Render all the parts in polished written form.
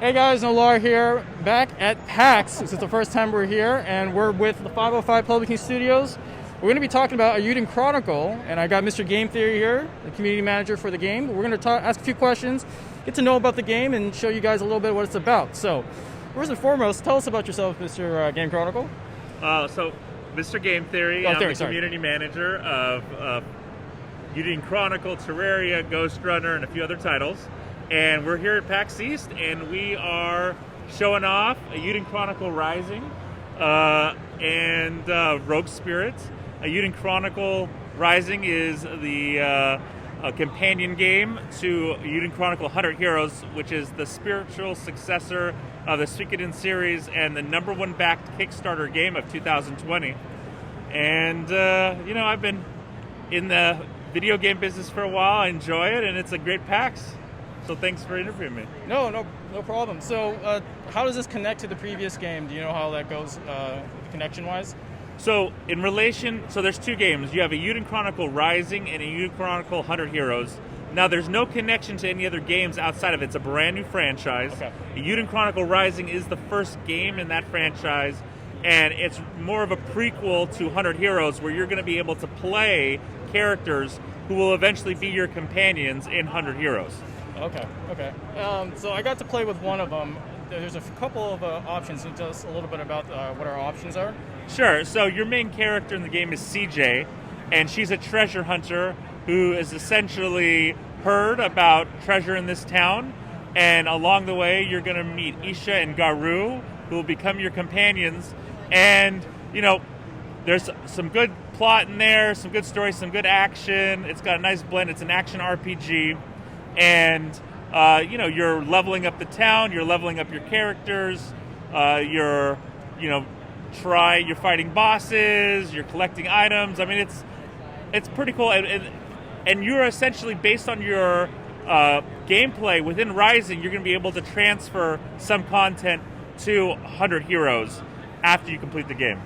Hey guys, Nolar here, back at PAX. This is the first time we're here, and we're with the 505 Publishing Studios. We're going to be talking about Eiyuden Chronicle, and I got MrGameTheory here, the community manager for the game. We're going to ask a few questions, get to know about the game, and show you guys a little bit what it's about. So, first and foremost, tell us about yourself, Mr. Game Chronicle. So, MrGameTheory, I'm the community manager of Eiyuden Chronicle, Terraria, Ghost Runner, and a few other titles. And we're here at PAX East, and we are showing off Eiyuden Chronicle Rising and Rogue Spirit. Eiyuden Chronicle Rising is the companion game to Eiyuden Chronicle 100 Heroes, which is the spiritual successor of the Suikoden series and the #1 backed Kickstarter game of 2020. And, I've been in the video game business for a while. I enjoy it, and it's a great PAX. So thanks for interviewing me. No problem. So how does this connect to the previous game? Do you know how that goes connection-wise? So there's two games. You have Eiyuden Chronicle Rising and Eiyuden Chronicle 100 Heroes. Now there's no connection to any other games outside of it. It's a brand new franchise. Okay. Eiyuden Chronicle Rising is the first game in that franchise, and it's more of a prequel to 100 Heroes, where you're going to be able to play characters who will eventually be your companions in 100 Heroes. Okay. So I got to play with one of them. There's a couple of options. So tell us a little bit about what our options are. Sure. So your main character in the game is CJ, and she's a treasure hunter who is essentially heard about treasure in this town. And along the way, you're going to meet Isha and Garu, who will become your companions. And, there's some good plot in there, some good story, some good action. It's got a nice blend. It's an action RPG. And, you're leveling up the town, you're leveling up your characters, you're fighting bosses, you're collecting items. I mean, it's pretty cool. And you're essentially, based on your gameplay within Rising, you're going to be able to transfer some content to 100 Heroes after you complete the game.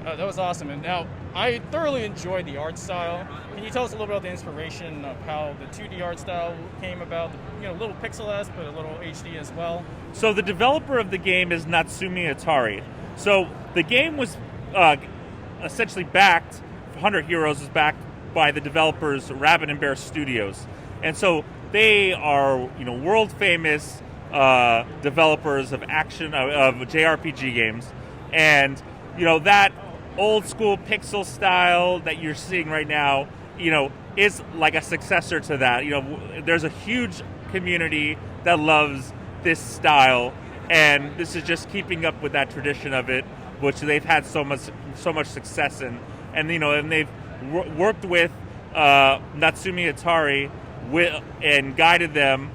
That was awesome. And now, I thoroughly enjoyed the art style. Can you tell us a little bit about the inspiration of how the 2D art style came about? A little pixel-esque, but a little HD as well. So the developer of the game is Natsume Atari. So the game was essentially backed, 100 Heroes was backed by the developers Rabbit and Bear Studios. And so they are, world-famous developers of JRPG games. And, that old school pixel style that you're seeing right now, is like a successor to that. There's a huge community that loves this style, and this is just keeping up with that tradition of it, which they've had so much success in. And and they've worked with Natsume Atari and guided them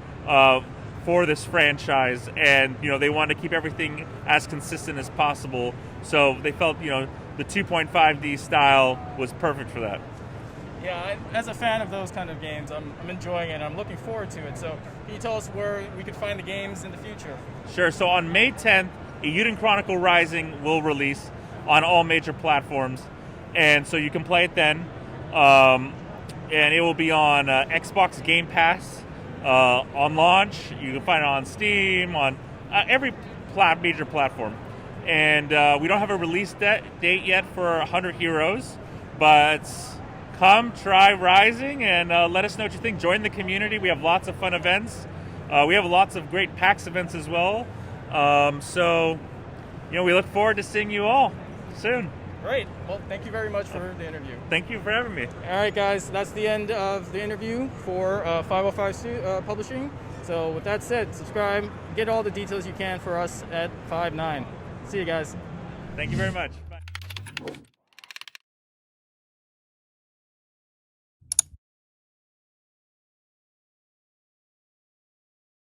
for this franchise, and they want to keep everything as consistent as possible. So they felt the 2.5D style was perfect for that. Yeah, as a fan of those kind of games, I'm enjoying it. I'm looking forward to it. So can you tell us where we could find the games in the future? Sure. So on May 10th, Eiyuden Chronicle Rising will release on all major platforms, and so you can play it then. And it will be on Xbox Game Pass on launch. You can find it on Steam, on every major platform. And we don't have a release date yet for 100 Heroes, but come try Rising and let us know what you think. Join the community. We have lots of fun events. We have lots of great PAX events as well. We look forward to seeing you all soon. Great. Well, thank you very much for the interview. Thank you for having me. All right, guys. That's the end of the interview for 505 Publishing. So with that said, subscribe. Get all the details you can for us at 5/9. See you guys. Thank you very much. Bye.